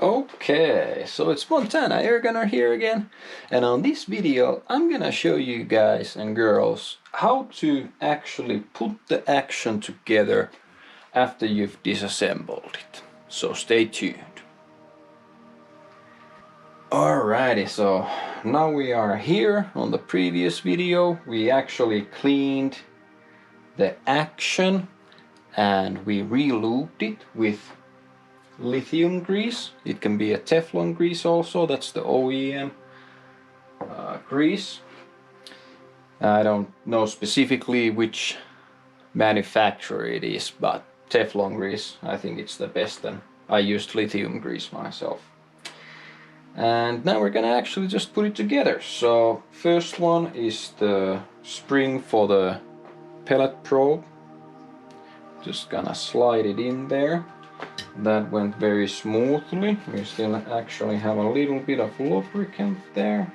Okay, so it's Montana Air Gunner here again, and on this video I'm gonna show you guys and girls how to actually put the action together after you've disassembled it. So stay tuned. Alrighty, so now we are here. On the previous video we actually cleaned the action and we re-lubed it with lithium grease. It can be a Teflon grease also, that's the OEM grease. I don't know specifically which manufacturer it is, but Teflon grease, I think it's the best, and I used lithium grease myself. And now we're gonna actually just put it together. So first one is the spring for the pellet probe. Just gonna slide it in there. That went very smoothly. We still actually have a little bit of lubricant there.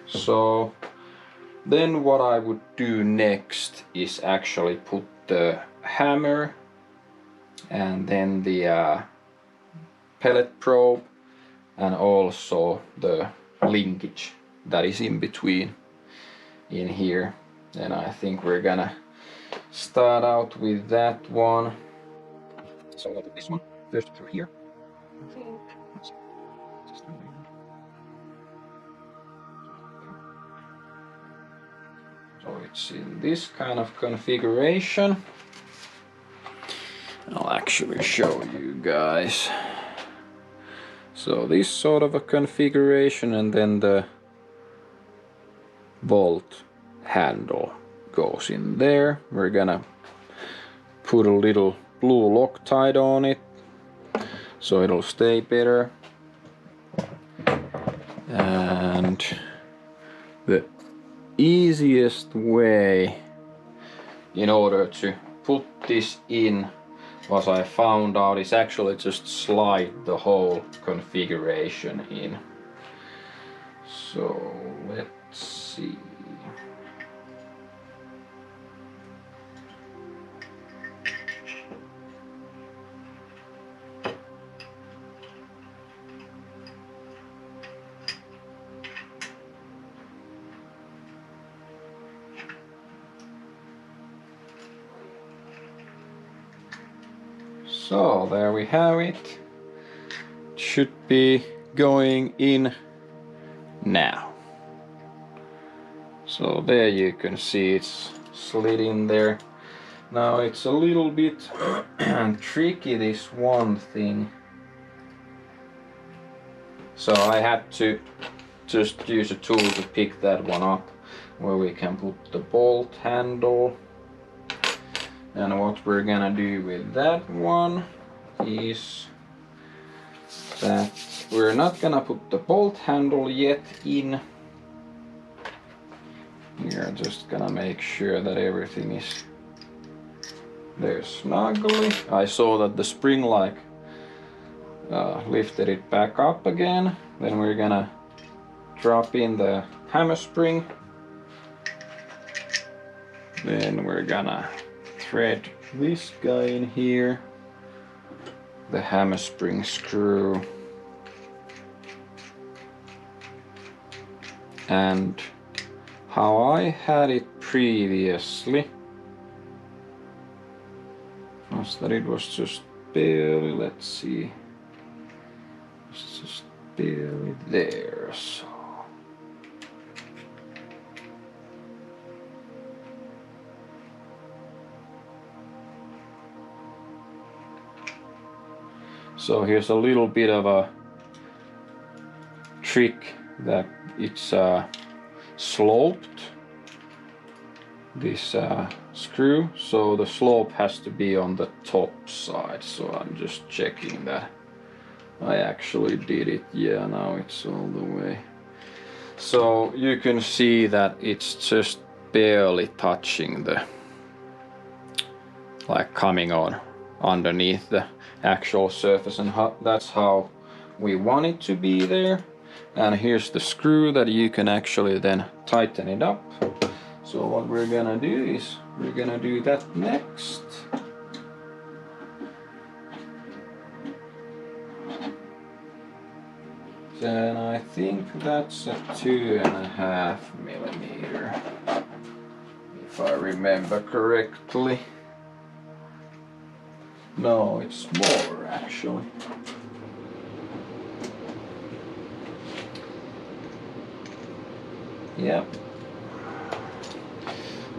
So then what I would do next is actually put the hammer and then the pellet probe and also the linkage that is in between in here. And I think we're gonna start out with that one. So I'll put this one first through here. So it's in this kind of configuration. I'll actually show you guys. So this sort of a configuration, and then the bolt handle goes in there. We're gonna put a little blue Loctite on it so it'll stay better. And the easiest way in order to put this in, what I found out, is actually just slide the whole configuration in. So let's see. So there we have it. It should be going in now. So there you can see it's slid in there. Now it's a little bit tricky, this one thing. So I had to just use a tool to pick that one up, where we can put the bolt handle. And what we're gonna do with that one is that we're not gonna put the bolt handle yet in. We're just gonna make sure that everything is there snugly. I saw that the spring lifted it back up again. Then we're gonna drop in the hammer spring. Then we're gonna thread this guy in here, the hammer spring screw, and how I had it previously was that it was just barely, let's see, it's just barely there. So here's a little bit of a trick that it's sloped, this screw, so the slope has to be on the top side. So I'm just checking that I actually did it. Yeah, now it's all the way. So you can see that it's just barely touching the, like coming on underneath the actual surface, and that's how we want it to be there. And here's the screw that you can actually then tighten it up. So what we're gonna do is we're gonna do that next. and I think that's a 2.5 millimeter, if I remember correctly. No, it's smaller actually. Yep.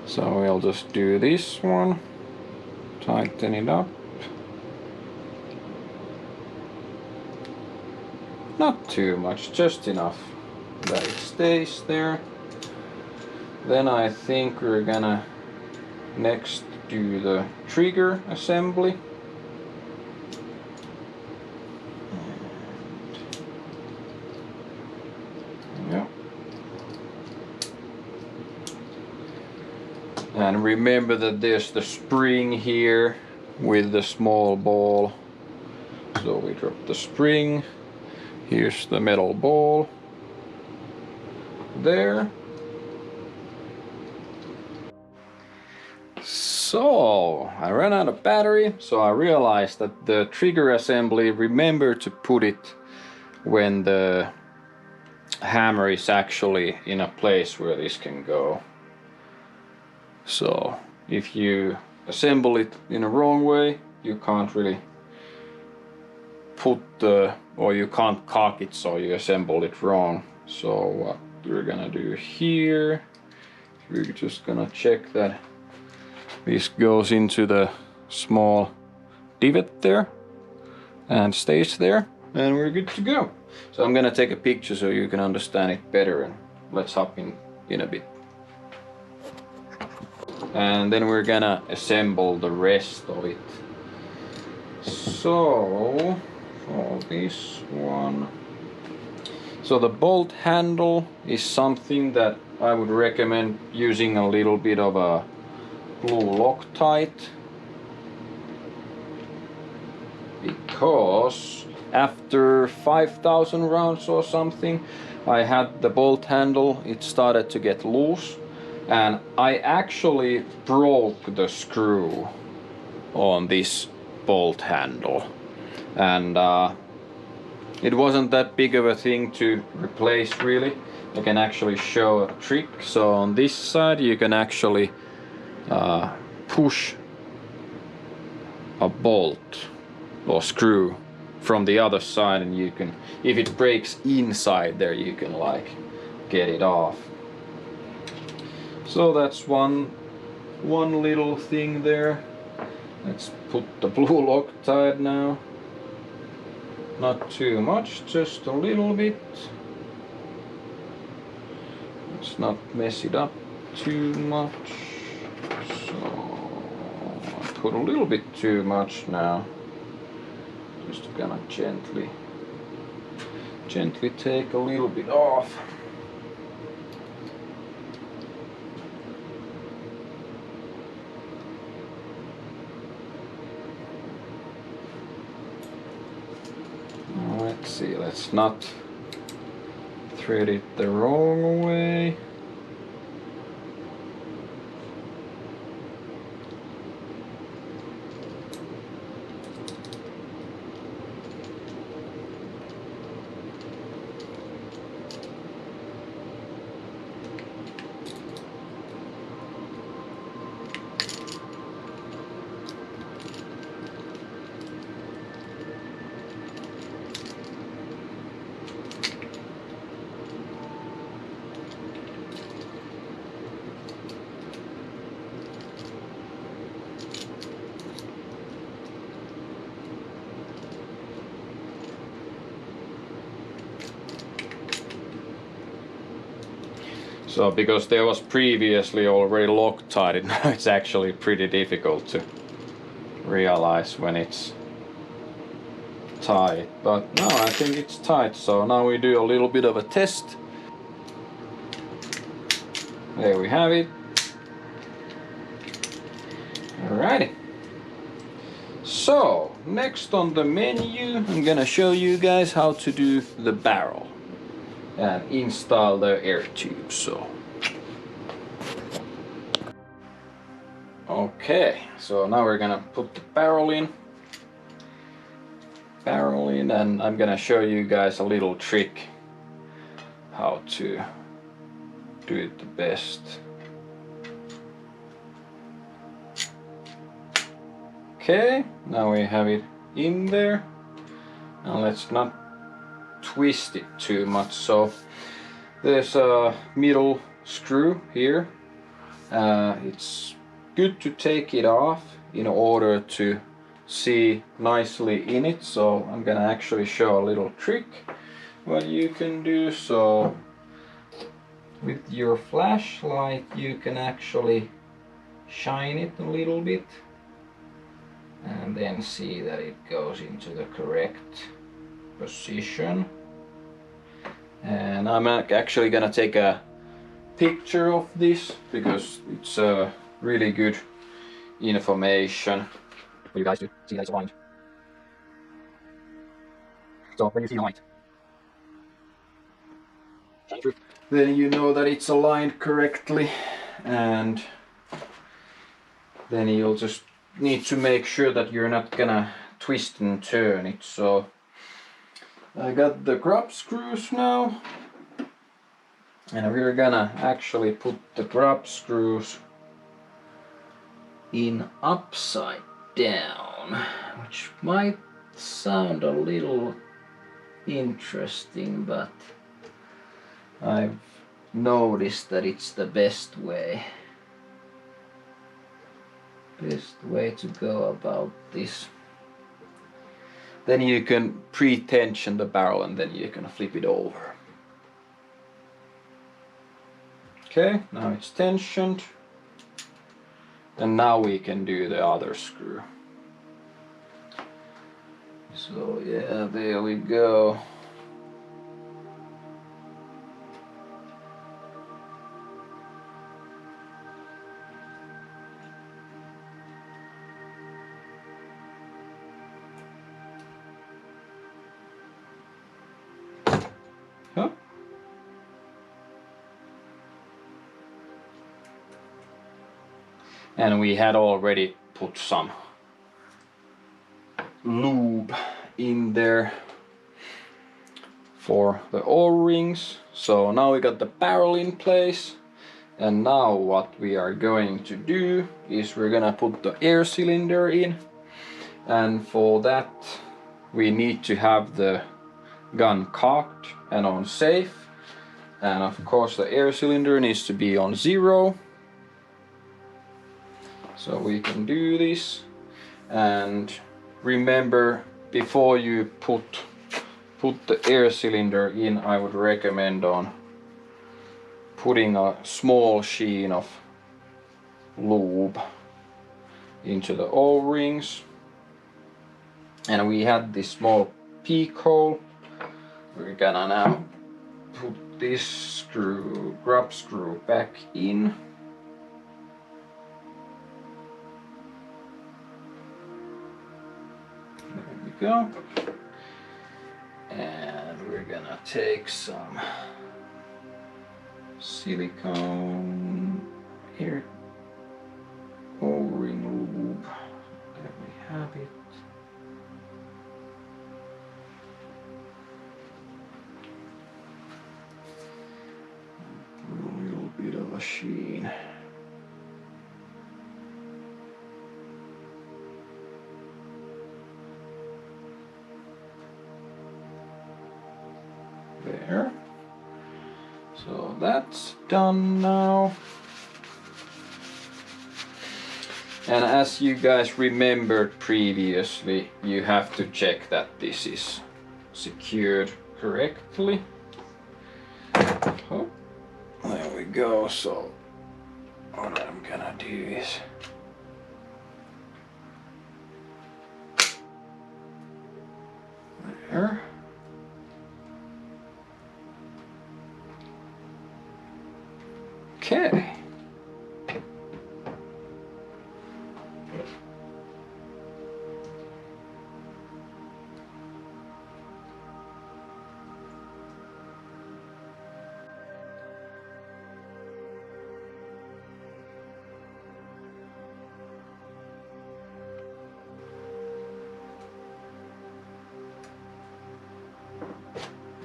So we'll just do this one, tighten it up. Not too much, just enough that it stays there. Then I think we're gonna next do the trigger assembly. Yeah. And remember that there's the spring here with the small ball. So we drop the spring. Here's the metal ball. There. So I ran out of battery, so I realized that the trigger assembly, remember to put it when the hammer is actually in a place where this can go. So if you assemble it in a wrong way, you can't really put the, or you can't cock it, so you assemble it wrong. So what we're gonna do here, we're just gonna check that this goes into the small divot there and stays there, and we're good to go. So I'm gonna take a picture so you can understand it better, and let's hop in a bit. And then we're gonna assemble the rest of it. So for this one, so the bolt handle is something that I would recommend using a little bit of a blue Loctite, because after 5,000 rounds or something, I had the bolt handle, it started to get loose, and I actually broke the screw on this bolt handle, and it wasn't that big of a thing to replace really. I can actually show a trick. So on this side you can actually push a bolt or screw from the other side, and you can, if it breaks inside there, you can like get it off. So that's one little thing there. Let's put the blue Loctite now. Not too much, just a little bit. Let's not mess it up too much. So I put a little bit too much now. Just gonna gently take a little bit off. Let's see, let's not thread it the wrong way. So because there was previously already Loctite, now it's actually pretty difficult to realize when it's tight. But no, I think it's tight, so now we do a little bit of a test. There we have it. Alrighty. So, next on the menu, I'm gonna show you guys how to do the barrel and install the air tube. So okay, so now we're gonna put the barrel in, and I'm gonna show you guys a little trick how to do it the best. Okay, now we have it in there. Now let's not twist it too much. So there's a middle screw here. It's good to take it off in order to see nicely in it. So I'm gonna actually show a little trick what you can do. So with your flashlight you can actually shine it a little bit and then see that it goes into the correct position. And I'm actually gonna take a picture of this because it's really good information for you guys to see that it's aligned. So when you see the light, shine through, then you know that it's aligned correctly, and then you'll just need to make sure that you're not gonna twist and turn it. So I got the grub screws now, and we're gonna actually put the grub screws in upside down, which might sound a little interesting, but I've noticed that it's the best way to go about this. Then you can pre-tension the barrel and then you can flip it over. Okay, now it's tensioned. And now we can do the other screw. So yeah, there we go. Huh? And we had already put some lube in there for the O-rings. So now we got the barrel in place, and now what we are going to do is we're gonna put the air cylinder in, and for that we need to have the gun cocked and on safe, and of course the air cylinder needs to be on 0. So we can do this, and remember, before you put the air cylinder in, I would recommend on putting a small sheen of lube into the O-rings. And we had this small peak hole. We're gonna now put this grub screw back in. There we go. And we're gonna take some silicone here, O-ring lube. There we have it. A little bit of a sheen. There. So that's done now. And as you guys remembered previously, you have to check that this is secured correctly. Oh, there we go. So what I'm gonna do is there. Okay.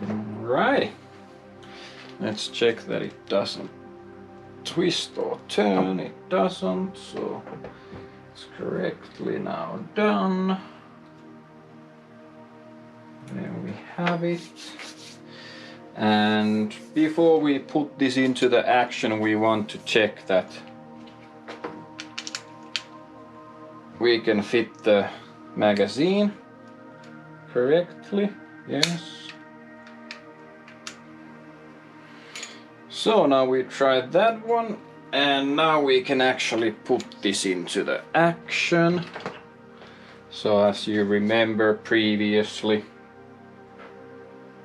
Alright. Let's check that it doesn't twist or turn. It doesn't, so it's correctly now done. There we have it. And before we put this into the action, we want to check that we can fit the magazine correctly. Yes. So now we tried that one, and now we can actually put this into the action. So as you remember previously,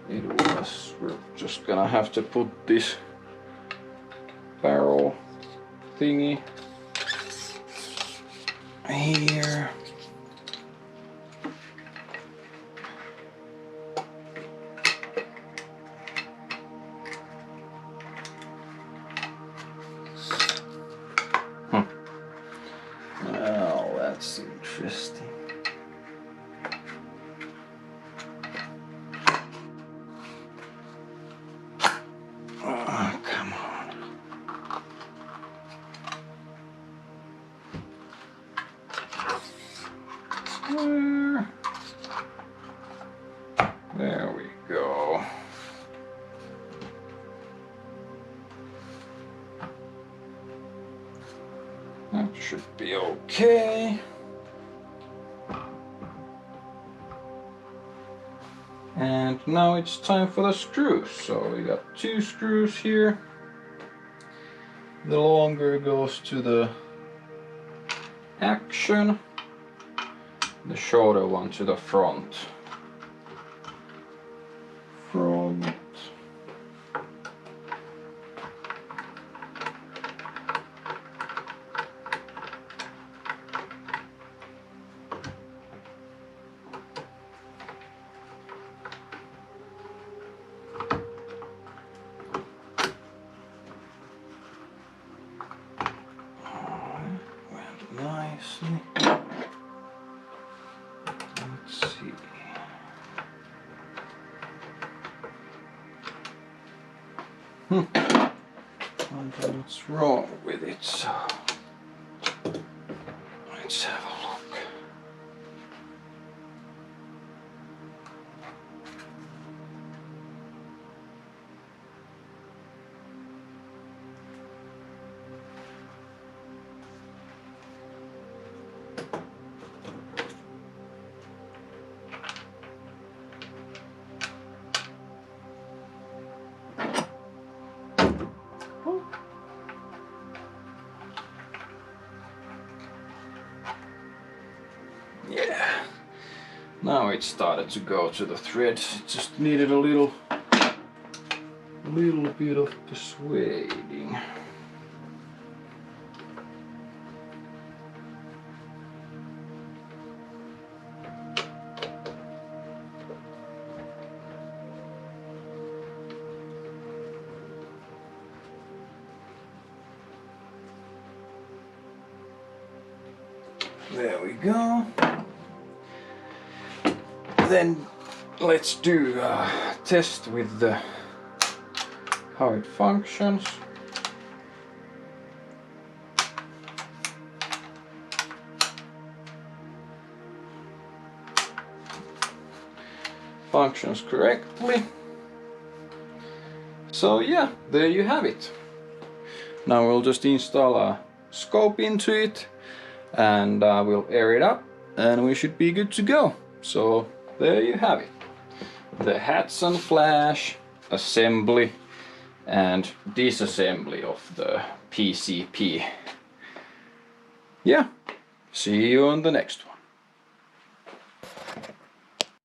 we're just gonna have to put this barrel thingy here. Well, that's interesting. Oh, come on. There we go. That should be okay. And now it's time for the screws. So we got 2 screws here. The longer goes to the action, the shorter one to the front. Nicely. Let's see. Wonder what's wrong with it, so let's have a look. Yeah, now it started to go to the threads. It just needed a little bit of persuading. There we go. Then let's do a test with how it functions. Functions correctly. So yeah, there you have it. Now we'll just install a scope into it, and we'll air it up, and we should be good to go. So there you have it. The Hatsan Flash assembly and disassembly of the PCP. Yeah, see you on the next one.